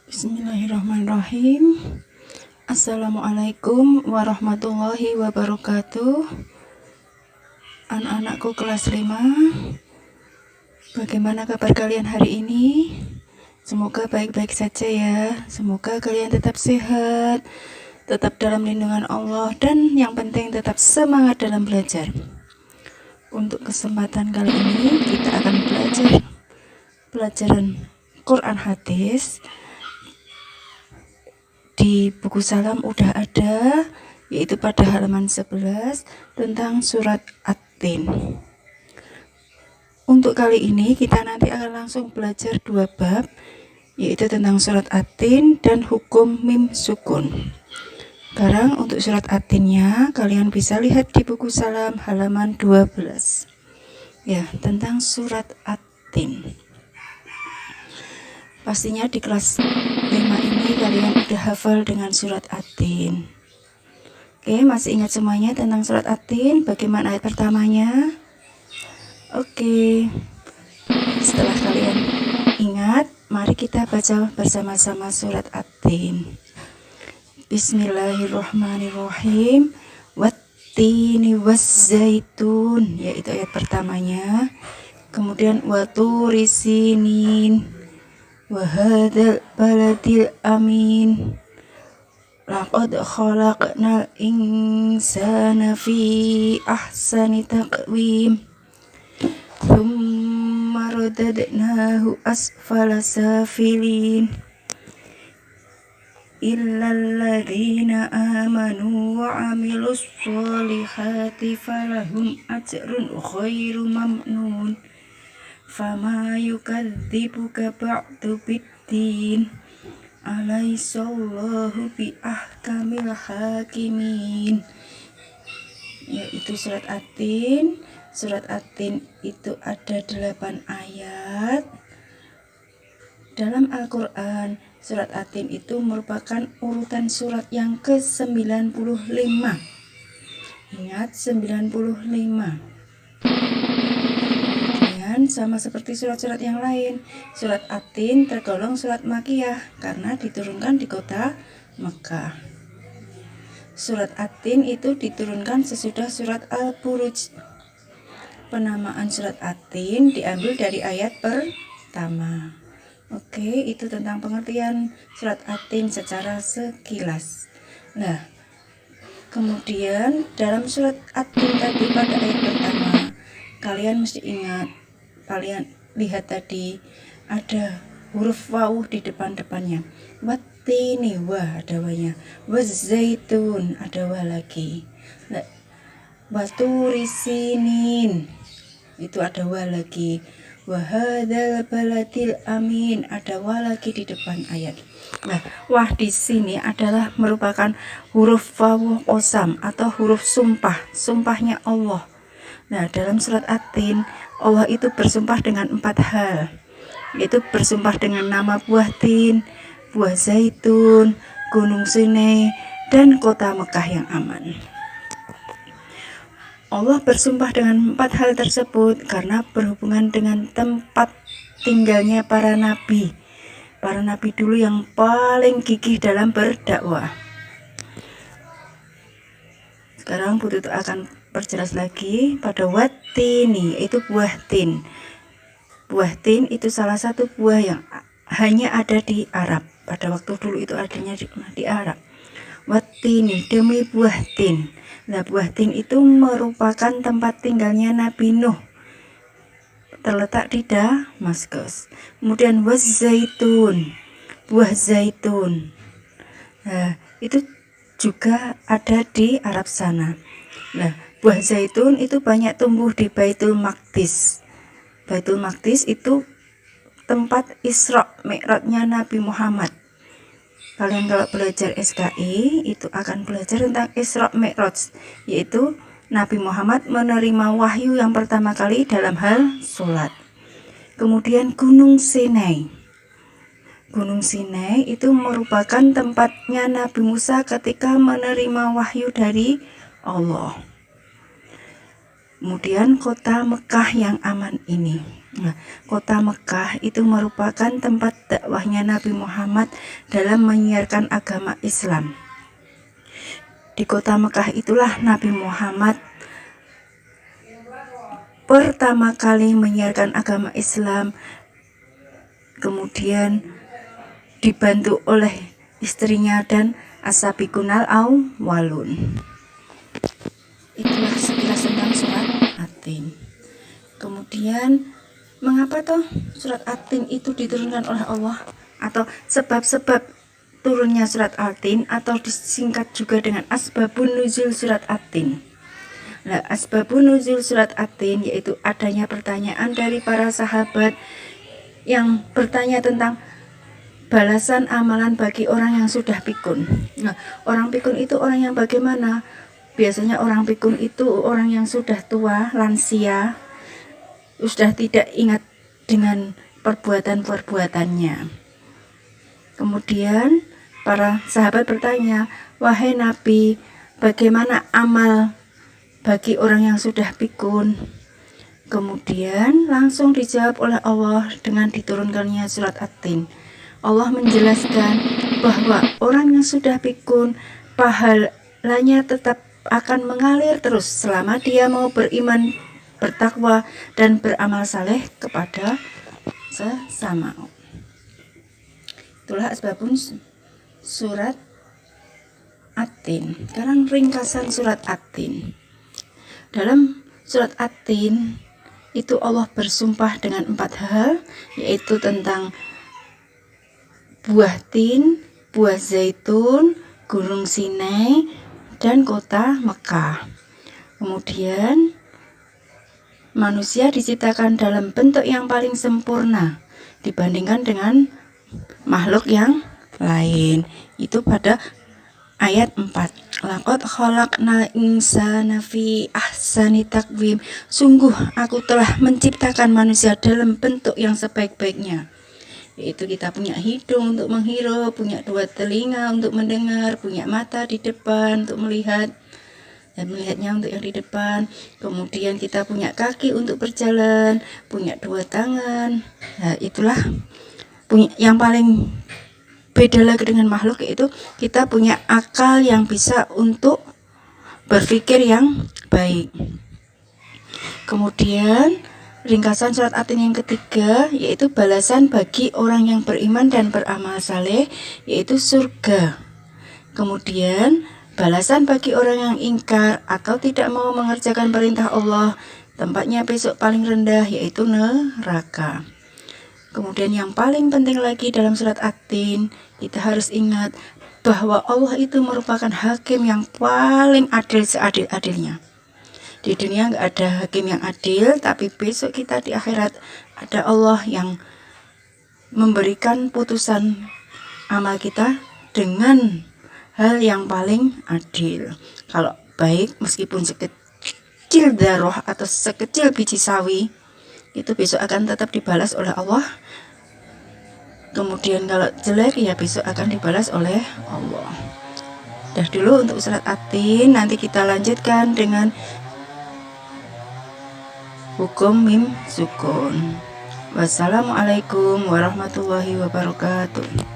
Bismillahirrahmanirrahim. Assalamualaikum warahmatullahi wabarakatuh. Anak-anakku kelas 5, bagaimana kabar kalian hari ini? Semoga baik-baik saja ya. Semoga kalian tetap sehat, tetap dalam lindungan Allah, dan yang penting tetap semangat dalam belajar. Untuk kesempatan kali ini kita akan belajar pelajaran Quran Hadis. Di buku salam udah ada, yaitu pada halaman 11 tentang surat At-Tin. Untuk kali ini kita nanti akan langsung belajar 2 bab, yaitu tentang surat At-Tin dan hukum mim sukun. Sekarang untuk surat At-Tinnya kalian bisa lihat di buku salam halaman 12. Ya, tentang surat At-Tin. Pastinya di kelas 5 ini kalian udah hafal dengan surat At-Tin. Oke, masih ingat semuanya tentang surat At-Tin? Bagaimana ayat pertamanya? Oke, setelah kalian ingat, mari kita baca bersama-sama surat At-Tin. Bismillahirrahmanirrahim. Wattini wazzaitun, yaitu ayat pertamanya. Kemudian waturisinin wahadal baladil amin laqad khalaqnal insana fi ahsani taqwim thumma radadnahu asfala safilin illal ladzina amanu wa amilus solihati falahum ajrun khairu mamnun fama yukadzibuka ba'du biddin alaihissallahu bi ahkamil hakimin. Yaitu surat At-Tin. Surat At-Tin itu ada 8 ayat. Dalam Al-Quran, surat At-Tin itu merupakan urutan surat yang ke-95. Ingat, 95. Sama seperti surat-surat yang lain, surat At-Tin tergolong surat Makkiyah karena diturunkan di kota Mekah. Surat At-Tin itu diturunkan sesudah surat Al-Buruj. Penamaan surat At-Tin diambil dari ayat pertama. Oke, itu tentang pengertian surat At-Tin secara sekilas. Nah, kemudian dalam surat At-Tin tadi pada ayat pertama, kalian mesti ingat, kalian lihat tadi ada huruf waw di depannya. Wattini, wah ada wanya. Wazzaitun, ada wah lagi. Waturisinin, itu ada wah lagi. Wahadal baladil amin, ada wah lagi di depan ayat. Nah, wah di sini adalah merupakan huruf waw qasam atau huruf sumpah, sumpahnya Allah. Nah, dalam surat At-Tin, Allah itu bersumpah dengan 4 hal, yaitu bersumpah dengan nama buah tin, buah zaitun, gunung Sinai, dan kota Mekah yang aman. Allah bersumpah dengan 4 hal tersebut karena berhubungan dengan tempat tinggalnya para nabi dulu yang paling gigih dalam berdakwah. Sekarang Bu Tutu akan perjelas lagi pada wattini, itu buah tin. Buah tin itu salah satu buah yang hanya ada di Arab. Pada waktu dulu itu adanya di Arab. Wattini, demi buah tin. Nah, buah tin itu merupakan tempat tinggalnya Nabi Nuh, terletak di Damaskus. Kemudian wazzaitun, buah zaitun. Nah, itu juga ada di Arab sana. Nah, buah zaitun itu banyak tumbuh di Baitul Maqdis. Baitul Maqdis itu tempat Isra Mi'rajnya Nabi Muhammad. Kalian kalau belajar SKI itu akan belajar tentang Isra Mi'raj, yaitu Nabi Muhammad menerima wahyu yang pertama kali dalam hal sholat. Kemudian Gunung Sinai. Gunung Sinai itu merupakan tempatnya Nabi Musa ketika menerima wahyu dari Allah. Kemudian kota Mekah yang aman ini. Nah, kota Mekah itu merupakan tempat dakwahnya Nabi Muhammad dalam menyiarkan agama Islam. Di kota Mekah itulah Nabi Muhammad pertama kali menyiarkan agama Islam, kemudian dibantu oleh istrinya dan as-sabiqunal awwalun. Itulah sekilas tentang surat At-Tin. Kemudian mengapa toh surat At-Tin itu diturunkan oleh Allah, atau sebab-sebab turunnya surat At-Tin, atau disingkat juga dengan asbabun nuzul surat At-Tin. Nah, asbabun nuzul surat At-Tin yaitu adanya pertanyaan dari para sahabat yang bertanya tentang balasan amalan bagi orang yang sudah pikun. Nah, orang pikun itu orang yang bagaimana? Biasanya orang pikun itu orang yang sudah tua, lansia, sudah tidak ingat dengan perbuatan-perbuatannya. Kemudian para sahabat bertanya, "Wahai Nabi, bagaimana amal bagi orang yang sudah pikun?" Kemudian langsung dijawab oleh Allah dengan diturunkannya surat At-Tin. Allah menjelaskan bahwa orang yang sudah pikun pahalanya tetap akan mengalir terus selama dia mau beriman, bertakwa, dan beramal saleh kepada sesama. Itulah asbabun surat At-Tin. Sekarang ringkasan surat At-Tin. Dalam surat At-Tin itu Allah bersumpah dengan 4 hal, yaitu tentang buah tin, buah zaitun, gunung Sinai, dan kota Mekah. Kemudian manusia diciptakan dalam bentuk yang paling sempurna dibandingkan dengan makhluk yang lain. Itu pada ayat 4. Laqad khalaqnal insana fi ahsani taqwim. Sungguh aku telah menciptakan manusia dalam bentuk yang sebaik-baiknya. Yaitu kita punya hidung untuk menghirup, punya 2 telinga untuk mendengar, punya mata di depan untuk melihat, dan melihatnya untuk yang di depan. Kemudian kita punya kaki untuk berjalan, punya 2 tangan. Nah, itulah yang paling beda lagi dengan makhluk, yaitu kita punya akal yang bisa untuk berpikir yang baik. Kemudian ringkasan surat At-Tin yang ketiga yaitu balasan bagi orang yang beriman dan beramal saleh, yaitu surga. Kemudian balasan bagi orang yang ingkar atau tidak mau mengerjakan perintah Allah, tempatnya besok paling rendah yaitu neraka. Kemudian yang paling penting lagi dalam surat At-Tin, kita harus ingat bahwa Allah itu merupakan hakim yang paling adil seadil-adilnya. Di dunia nggak ada hakim yang adil, tapi besok kita di akhirat ada Allah yang memberikan putusan amal kita dengan hal yang paling adil. Kalau baik, meskipun sekecil darah atau sekecil biji sawi, itu besok akan tetap dibalas oleh Allah. Kemudian kalau jelek, ya besok akan dibalas oleh Allah. Dah dulu untuk surat At-Tin, nanti kita lanjutkan dengan hukum mim sukun. Wassalamualaikum warahmatullahi wabarakatuh.